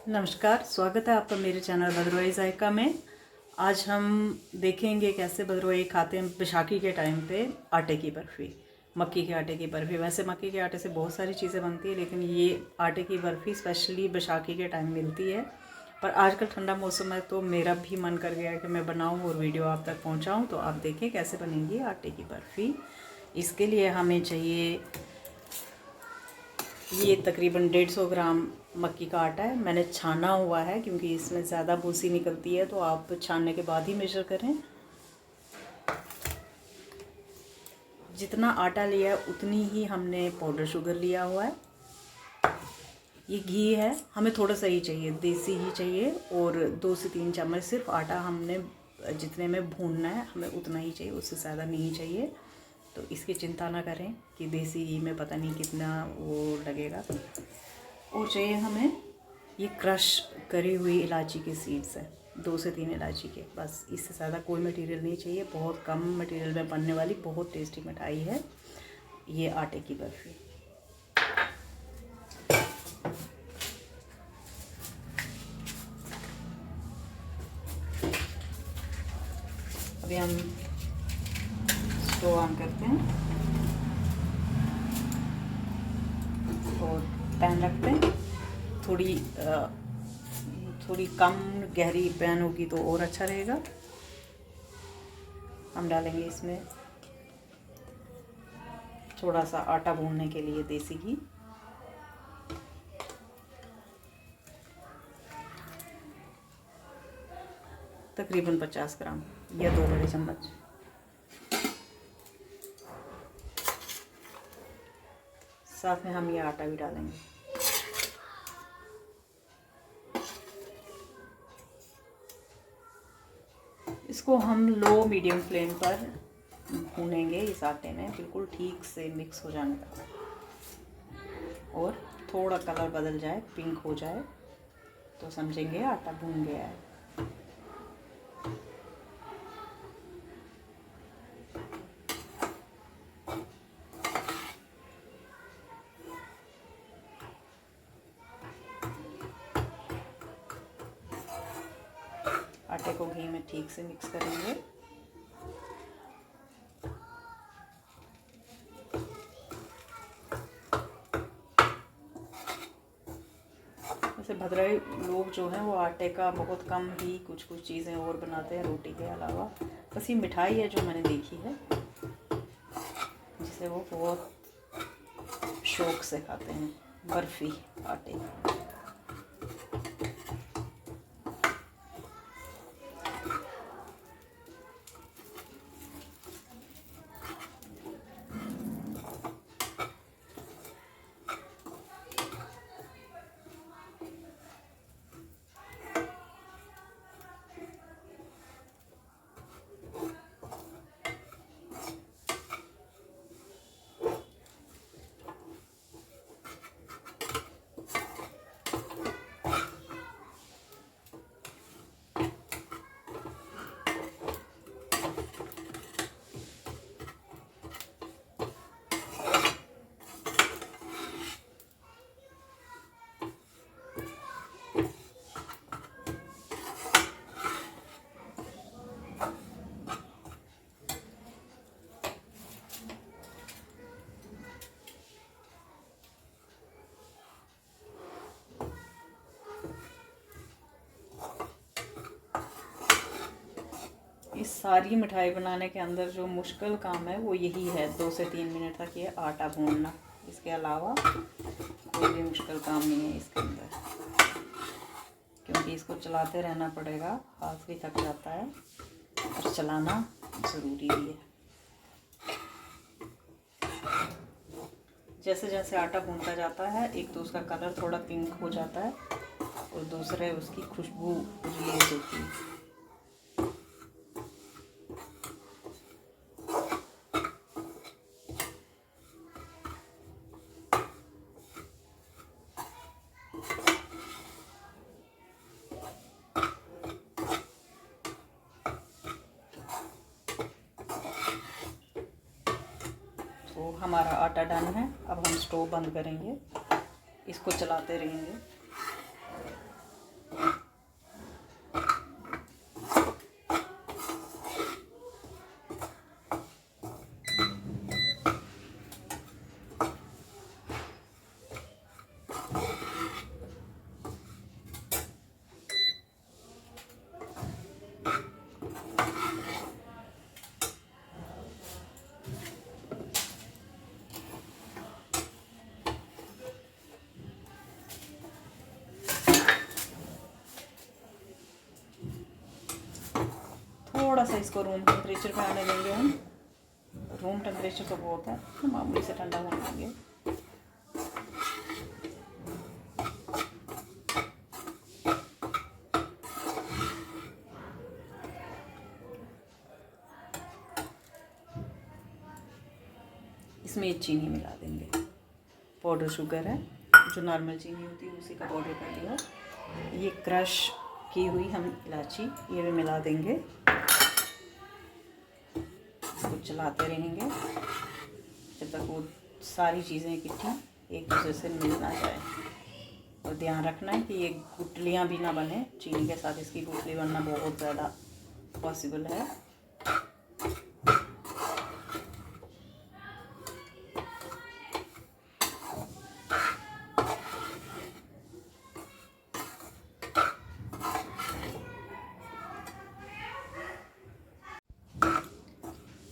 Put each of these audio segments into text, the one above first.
नमस्कार, स्वागत है आपका मेरे चैनल भद्रवाही जायका में। आज हम देखेंगे कैसे भद्रवाही खाते हैं बैसाखी के टाइम पे आटे की बर्फ़ी, मक्की के आटे की बर्फ़ी। वैसे मक्की के आटे से बहुत सारी चीज़ें बनती है, लेकिन ये आटे की बर्फ़ी स्पेशली बैसाखी के टाइम मिलती है। पर आजकल ठंडा मौसम है तो मेरा भी मन कर गया कि मैं बनाऊँ और वीडियो आप तक पहुँचाऊँ। तो आप देखें कैसे बनेगी आटे की बर्फ़ी। इसके लिए हमें चाहिए ये तकरीबन 150 ग्राम मक्की का आटा है। मैंने छाना हुआ है क्योंकि इसमें ज़्यादा भूसी निकलती है, तो आप छानने के बाद ही मेजर करें। जितना आटा लिया है उतनी ही हमने पाउडर शुगर लिया हुआ है। ये घी है, हमें थोड़ा सा ही चाहिए, देसी ही चाहिए। और 2 से 3 चम्मच सिर्फ आटा हमने जितने में भूनना है हमें उतना ही चाहिए, उससे ज़्यादा नहीं चाहिए। तो इसकी चिंता ना करें कि देसी घी में पता नहीं कितना वो लगेगा। और चाहिए हमें ये क्रश करी हुई इलायची के सीड्स है, 2 से 3 इलायची के, बस। इससे ज़्यादा कोई मटेरियल नहीं चाहिए। बहुत कम मटेरियल में बनने वाली बहुत टेस्टी मिठाई है ये आटे की बर्फ़ी। अभी हम स्टोव ऑन करते हैं और पैन रखते हैं। थोड़ी कम गहरी पैन होगी तो और अच्छा रहेगा। हम डालेंगे इसमें थोड़ा सा आटा भूनने के लिए देसी घी, तकरीबन 50 ग्राम या 2 बड़े चम्मच। साथ में हम ये आटा भी डालेंगे। इसको हम लो मीडियम फ्लेम पर भूनेंगे इस आटे में, बिल्कुल ठीक से मिक्स हो जाने तक। और थोड़ा कलर बदल जाए, पिंक हो जाए, तो समझेंगे आटा भून गया है। आटे को घी में ठीक से मिक्स करेंगे। वैसे भद्रवाही लोग जो हैं वो आटे का बहुत कम ही कुछ चीज़ें और बनाते हैं रोटी के अलावा। बस ये मिठाई है जो मैंने देखी है जिसे वो बहुत शौक से खाते हैं, बर्फ़ी आटे की। इस सारी मिठाई बनाने के अंदर जो मुश्किल काम है वो यही है, 2 से 3 मिनट तक ये आटा भूनना। इसके अलावा कोई भी मुश्किल काम नहीं है इसके अंदर, क्योंकि इसको चलाते रहना पड़ेगा, हाथ भी थक जाता है और चलाना ज़रूरी भी है। जैसे जैसे आटा भूनता जाता है, एक तो उसका कलर थोड़ा पिंक हो जाता है और दूसरे उसकी खुशबू रिलीज होती है। तो हमारा आटा डन है। अब हम स्टोव बंद करेंगे, इसको चलाते रहेंगे। थोड़ा सा इसको रूम टेम्परेचर पे आने देंगे हम। रूम टेम्परेचर तो बहुत है, मामूली से ठंडा होने देंगे। इसमें चीनी मिला देंगे, पाउडर शुगर है, जो नॉर्मल चीनी होती है उसी का पाउडर कर लिया। ये क्रश की हुई हम इलायची ये भी मिला देंगे। इसको चलाते रहेंगे जब तक वो सारी चीज़ें इकट्ठी एक दूसरे से मिल ना जाए। और ध्यान रखना है कि ये गुठलियाँ भी ना बने, चीनी के साथ इसकी गुठली बनना बहुत ज़्यादा पॉसिबल है।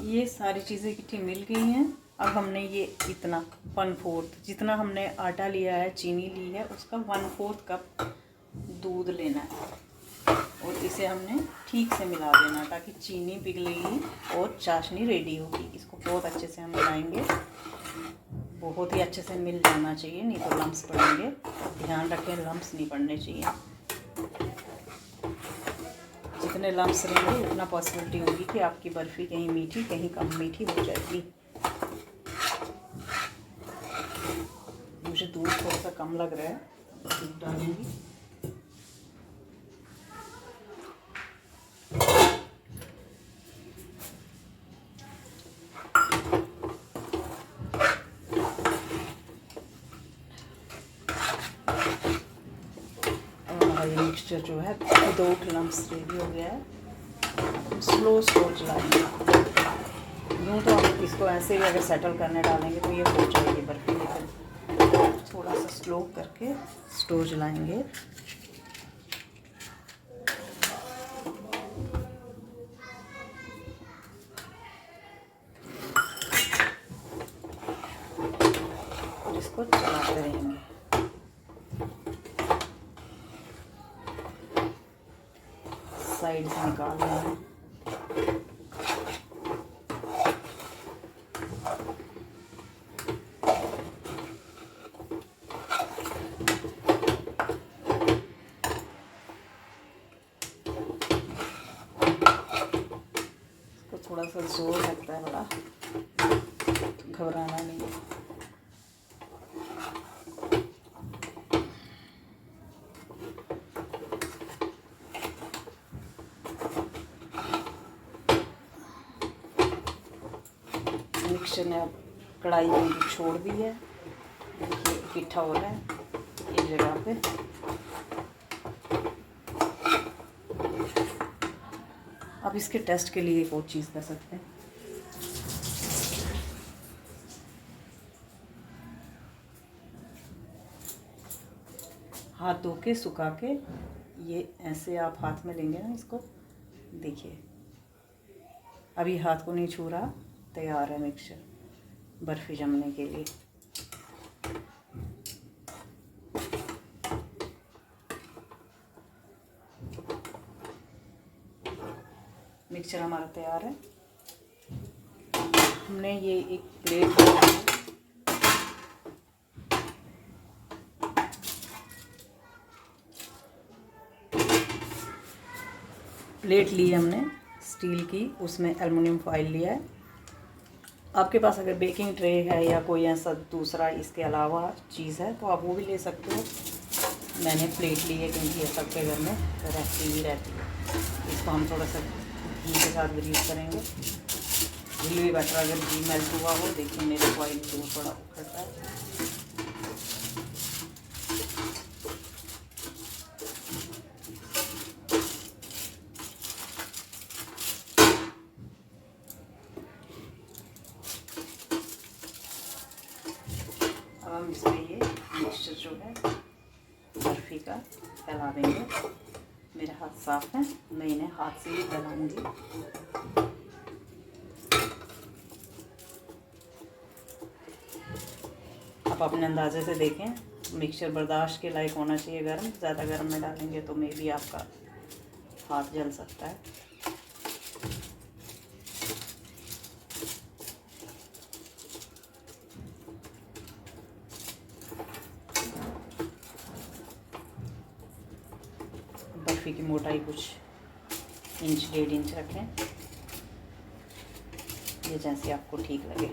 ये सारी चीज़ें इकट्ठी मिल गई हैं। अब हमने ये इतना 1/4 जितना हमने आटा लिया है, चीनी ली है, उसका 1/4 कप दूध लेना है और इसे हमने ठीक से मिला देना ताकि चीनी पिघलेगी और चाशनी रेडी होगी। इसको बहुत अच्छे से हम मिलाएंगे, बहुत ही अच्छे से मिल जाना चाहिए, नहीं तो लम्स पड़ेंगे। ध्यान रखें लम्स नहीं पड़ने चाहिए। जितने लम्स रहेंगे उतना पॉसिबिलिटी होगी कि आपकी बर्फ़ी कहीं मीठी कहीं कम मीठी हो जाएगी। मुझे दूध थोड़ा सा कम लग रहा है, दूध डालूंगी। ये मिक्सचर जो है विदाउट लम्स रेडी हो गया है। स्लो चलाएंगे। यूँ तो हम इसको ऐसे ही अगर सेटल करने डालेंगे तो ये हो जाएगी बर्फी, लेकिन थोड़ा सा स्लो करके स्लो चलाएंगे। और इसको चलाते रहेंगे। साइड से निकाल लेना है। इसको थोड़ा सा जोर लगता है, बड़ा घबराना नहीं। मिक्सचर ने अब कढ़ाई में छोड़ दी है, देखिए इकट्ठा हो रहा है एक जगह पे। अब इसके टेस्ट के लिए एक और चीज़ कर सकते हैं। हाथ धो के सुखा के ये ऐसे आप हाथ में लेंगे ना, इसको देखिए अभी हाथ को नहीं छू रहा, तैयार है मिक्सचर बर्फ़ी जमने के लिए। मिक्सचर हमारा तैयार है। हमने ये एक प्लेट ली हमने स्टील की, उसमें एल्युमिनियम फॉइल लिया है। आपके पास अगर बेकिंग ट्रे है या कोई ऐसा दूसरा इसके अलावा चीज़ है तो आप वो भी ले सकते हो। मैंने प्लेट ली है क्योंकि ये सबके घर में रहती ही रहती है। इसको हम थोड़ा सा घी के साथ ग्रीस करेंगे। घी भी बेटर अगर घी मेल्ट हुआ हो। देखिए मेरे फॉइल जो थोड़ा उखड़ता है। हम इसमें ये मिक्सचर जो है बर्फ़ी का फैला देंगे। मेरे हाथ साफ़ हैं, मैं इन्हें हाथ से ही फैलाऊंगी। आप अपने अंदाजे से देखें, मिक्सचर बर्दाश्त के लायक होना चाहिए गर्म। ज़्यादा गर्म में डालेंगे तो मे भी आपका हाथ जल सकता है। बर्फ़ी की मोटाई कुछ इंच 1.5 इंच रखें, ये जैसे आपको ठीक लगे।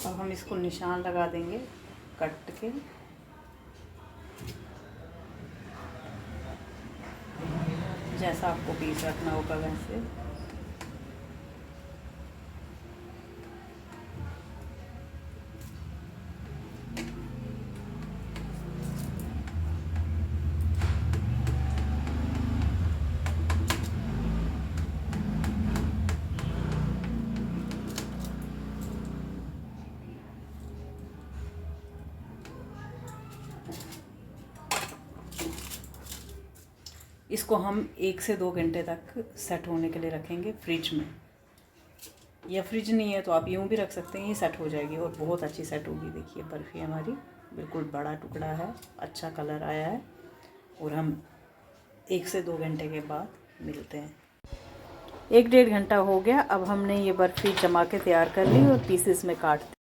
अब हम इसको निशान लगा देंगे कट के। जैसा आपको पीस रखना होगा वैसे। इसको हम 1 से 2 घंटे तक सेट होने के लिए रखेंगे फ्रिज में, या फ्रिज नहीं है तो आप यूँ भी रख सकते हैं, ये सेट हो जाएगी और बहुत अच्छी सेट होगी। देखिए बर्फ़ी हमारी बिल्कुल बड़ा टुकड़ा है, अच्छा कलर आया है, और हम 1 से 2 घंटे के बाद मिलते हैं। 1-1.5 घंटा हो गया। अब हमने ये बर्फ़ी जमा के तैयार कर ली और पीसेस में काट